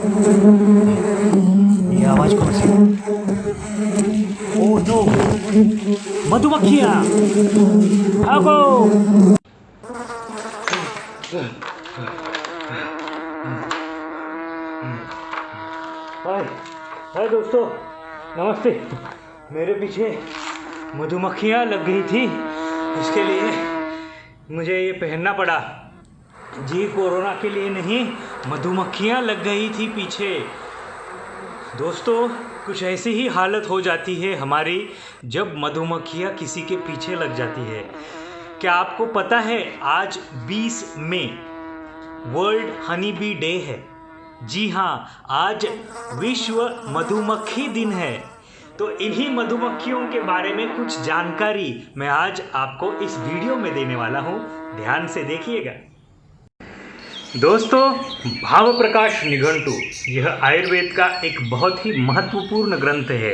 ये आवाज कौन सी है? ओह नो, मधुमक्खियाँ भागो। हाय हाय दोस्तों, नमस्ते। मेरे पीछे मधुमक्खियाँ लग गई थी, इसके लिए मुझे ये पहनना पड़ा। जी, कोरोना के लिए नहीं, मधुमक्खियाँ लग गई थी पीछे। दोस्तों, कुछ ऐसी ही हालत हो जाती है हमारी जब मधुमक्खियाँ किसी के पीछे लग जाती है। क्या आपको पता है आज 20 मई वर्ल्ड हनी बी डे है? जी हाँ, आज विश्व मधुमक्खी दिन है। तो इन्हीं मधुमक्खियों के बारे में कुछ जानकारी मैं आज आपको इस वीडियो में देने वाला हूँ। ध्यान से देखिएगा। दोस्तों, भाव प्रकाश निघंटु यह आयुर्वेद का एक बहुत ही महत्वपूर्ण ग्रंथ है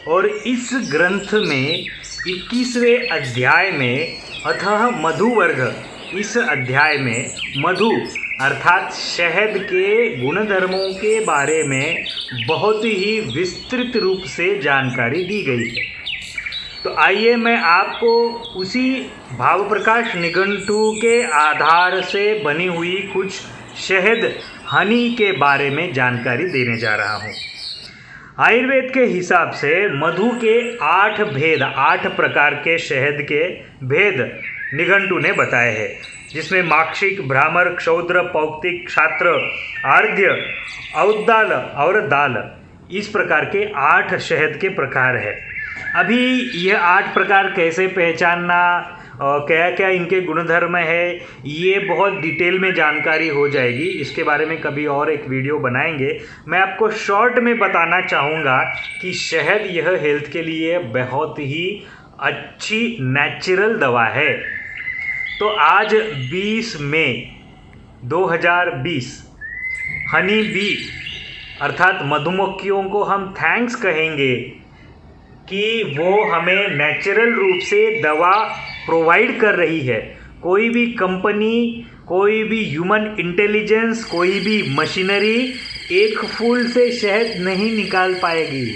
और इस ग्रंथ में 21वें अध्याय में अथः मधु वर्ग, इस अध्याय में मधु अर्थात शहद के गुणधर्मों के बारे में बहुत ही विस्तृत रूप से जानकारी दी गई है। तो आइए मैं आपको उसी भाव प्रकाश निघंटु के आधार से बनी हुई कुछ शहद हनी के बारे में जानकारी देने जा रहा हूँ। आयुर्वेद के हिसाब से मधु के 8 भेद, 8 प्रकार के शहद के भेद निघंटु ने बताए हैं, जिसमें माक्षिक, भ्रामर, क्षौद्र, पौक्तिक, क्षात्र, आर्ध्य, औद्दाल और दाल, इस प्रकार के 8 शहद के प्रकार है। अभी यह 8 प्रकार कैसे पहचानना और क्या क्या इनके गुणधर्म है, ये बहुत डिटेल में जानकारी हो जाएगी। इसके बारे में कभी और एक वीडियो बनाएंगे। मैं आपको शॉर्ट में बताना चाहूँगा कि शहद यह हेल्थ के लिए बहुत ही अच्छी नेचुरल दवा है। तो आज 20 मई 2020 हनी बी अर्थात मधुमक्खियों को हम थैंक्स कहेंगे कि वो हमें नेचुरल रूप से दवा प्रोवाइड कर रही है। कोई भी कंपनी, कोई भी ह्यूमन इंटेलिजेंस, कोई भी मशीनरी एक फूल से शहद नहीं निकाल पाएगी।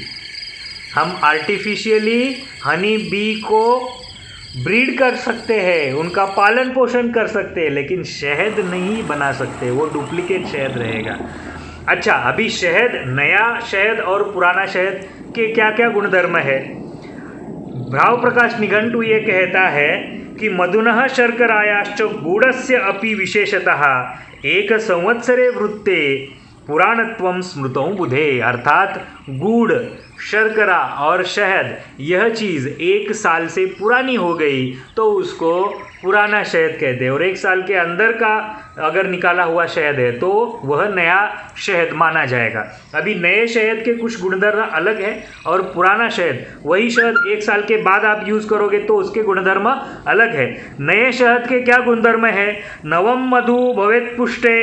हम आर्टिफिशियली हनी बी को ब्रीड कर सकते हैं, उनका पालन पोषण कर सकते हैं, लेकिन शहद नहीं बना सकते, वो डुप्लीकेट शहद रहेगा। अच्छा, अभी शहद, नया शहद और पुराना शहद के क्या क्या गुणधर्म है? भाव प्रकाश निघंटु ये कहता है कि मधुनः शर्करायाश्च गुडस्य अपि विशेषतः एक संवत्सरे वृत्ते पुराणत्वं स्मृतौ बुधे, अर्थात गुड़, शर्करा और शहद, यह चीज़ 1 साल से पुरानी हो गई तो उसको पुराना शहद कहते हैं, और 1 साल के अंदर का अगर निकाला हुआ शहद है तो वह नया शहद माना जाएगा। अभी नए शहद के कुछ गुणधर्म अलग है और पुराना शहद, वही शहद 1 साल के बाद आप यूज़ करोगे तो उसके गुणधर्म अलग है। नए शहद के क्या गुणधर्म है? नवम मधु भवेत् पुष्टे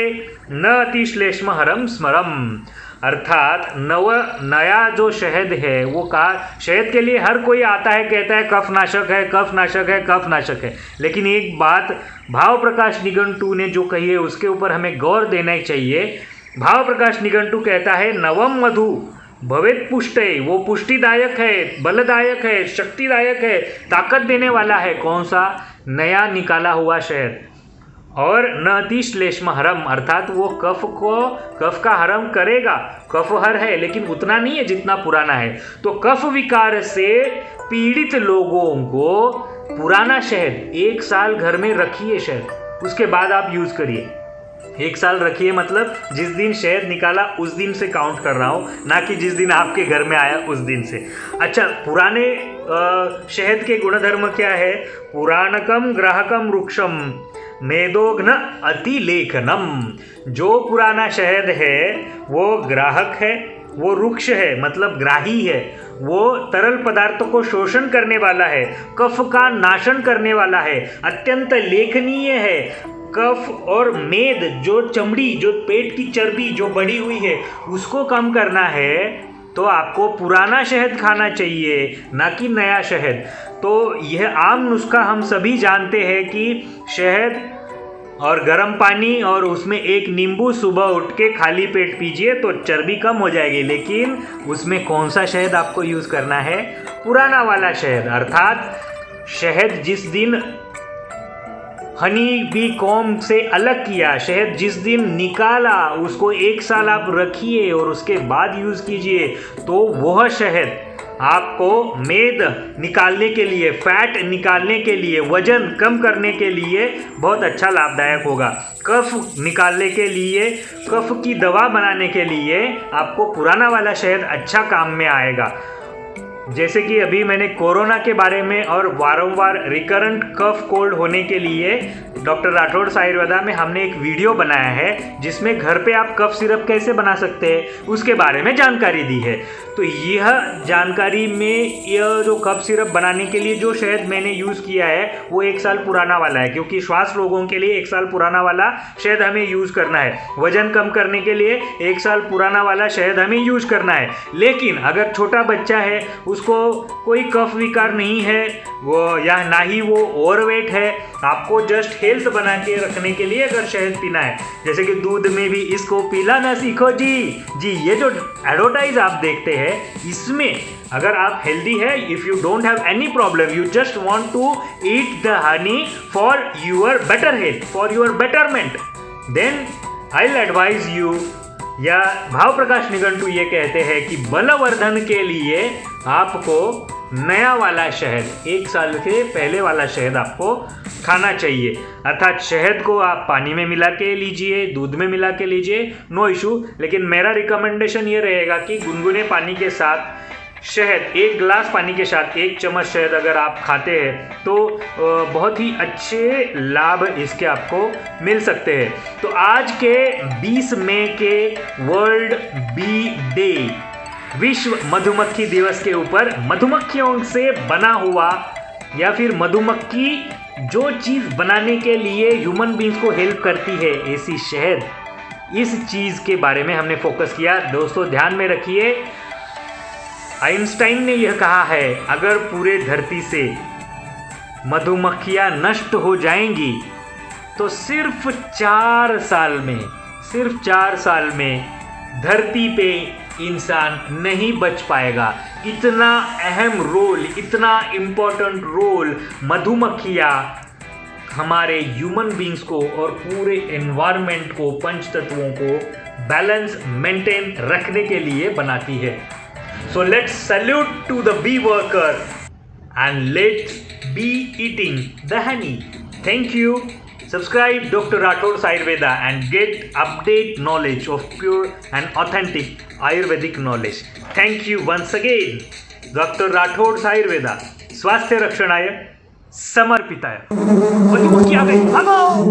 न अतिश्लेष्म हरम स्मरम, अर्थात नया जो शहद है वो शहद के लिए हर कोई आता है, कहता है कफनाशक है, कफनाशक है, कफनाशक है, लेकिन एक बात भाव प्रकाश निघंटु ने जो कही है उसके ऊपर हमें गौर देना ही चाहिए। भाव प्रकाश निघंटु कहता है नवम मधु भवेत् पुष्टे, वो पुष्टिदायक है, बलदायक है, शक्तिदायक है, ताकत देने वाला है। कौन सा? नया निकाला हुआ शहद। और न अतिश्लेष्म हरम, अर्थात वो कफ का हरम करेगा। कफ हर है लेकिन उतना नहीं है जितना पुराना है। तो कफ विकार से पीड़ित लोगों को पुराना शहद 1 साल घर में रखिए शहद, उसके बाद आप यूज़ करिए। 1 साल रखिए मतलब जिस दिन शहद निकाला उस दिन से काउंट कर रहा हूँ, ना कि जिस दिन आपके घर में आया उस दिन से। अच्छा, पुराने शहद के गुणधर्म क्या है? पुराणकम ग्राहकम वृक्षम मेदोघ्न अतिलेखनम, जो पुराना शहद है वो ग्राहक है, वो वृक्ष है मतलब ग्राही है, वो तरल पदार्थों को शोषण करने वाला है, कफ का नाशन करने वाला है, अत्यंत लेखनीय है। कफ और मेद, जो चमड़ी, जो पेट की चर्बी जो बढ़ी हुई है उसको कम करना है तो आपको पुराना शहद खाना चाहिए, ना कि नया शहद। तो यह आम नुस्खा हम सभी जानते हैं कि शहद और गर्म पानी और उसमें एक नींबू सुबह उठ के खाली पेट पीजिए तो चर्बी कम हो जाएगी। लेकिन उसमें कौन सा शहद आपको यूज़ करना है? पुराना वाला शहद। अर्थात शहद जिस दिन हनी बी कॉम्ब से अलग किया, शहद जिस दिन निकाला, उसको 1 साल आप रखिए और उसके बाद यूज़ कीजिए, तो वह शहद आपको मेद निकालने के लिए, फैट निकालने के लिए, वजन कम करने के लिए बहुत अच्छा लाभदायक होगा। कफ निकालने के लिए, कफ की दवा बनाने के लिए आपको पुराना वाला शहद अच्छा काम में आएगा। जैसे कि अभी मैंने कोरोना के बारे में और वारंवार रिकरेंट कफ कोल्ड होने के लिए डॉक्टर राठौड़ आयुर्वेदा में हमने एक वीडियो बनाया है जिसमें घर पे आप कफ सिरप कैसे बना सकते हैं उसके बारे में जानकारी दी है। तो यह जानकारी में यह जो कफ सिरप बनाने के लिए जो शहद मैंने यूज़ किया है वो 1 साल पुराना वाला है, क्योंकि श्वास रोगों के लिए 1 साल पुराना वाला शहद हमें यूज़ करना है। वजन कम करने के लिए 1 साल पुराना वाला शहद हमें यूज़ करना है। लेकिन अगर छोटा बच्चा है, उसको कोई कफ विकार नहीं है, वो या ना ही वो ओवरवेट है, आपको जस्ट हेल्थ बना के रखने के लिए अगर शहद पीना है, जैसे कि दूध में भी इसको पिलाना सीखो जी, ये जो एडवर्टाइज आप देखते हैं इसमें अगर आप हेल्दी है, if you don't have any problem, you just want to eat the honey for your better health, for your betterment, then I will advise you. या भाव प्रकाश निघंटू ये कहते हैं कि बलवर्धन के लिए आपको नया वाला शहद, 1 साल के पहले वाला शहद आपको खाना चाहिए। अर्थात शहद को आप पानी में मिला के लीजिए, दूध में मिला के लीजिए, नो इशू। लेकिन मेरा रिकमेंडेशन ये रहेगा कि गुनगुने पानी के साथ शहद, 1 गिलास पानी के साथ 1 चम्मच शहद अगर आप खाते हैं तो बहुत ही अच्छे लाभ इसके आपको मिल सकते हैं। तो आज के 20 मई के वर्ल्ड बी डे, विश्व मधुमक्खी दिवस के ऊपर मधुमक्खियों से बना हुआ या फिर मधुमक्खी जो चीज़ बनाने के लिए ह्यूमन बींग्स को हेल्प करती है, ऐसी शहद, इस चीज़ के बारे में हमने फोकस किया। दोस्तों ध्यान में रखिए, आइंस्टाइन ने यह कहा है, अगर पूरे धरती से मधुमक्खियां नष्ट हो जाएंगी तो सिर्फ 4 साल में धरती पे इंसान नहीं बच पाएगा। इतना अहम रोल, इतना इम्पोर्टेंट रोल मधुमक्खियां हमारे ह्यूमन बींग्स को और पूरे एनवायरनमेंट को, पंच तत्वों को बैलेंस मेंटेन रखने के लिए बनाती है। So let's salute to the bee worker and let's be eating the honey. Thank you. Subscribe Dr. Rathod's Ayurveda and get update knowledge of pure and authentic Ayurvedic knowledge. Thank you once again. Dr. Rathod's Ayurveda स्वास्थ्य रक्षणाय समर्पिताय। मधुमक्खी आ गई, भागो।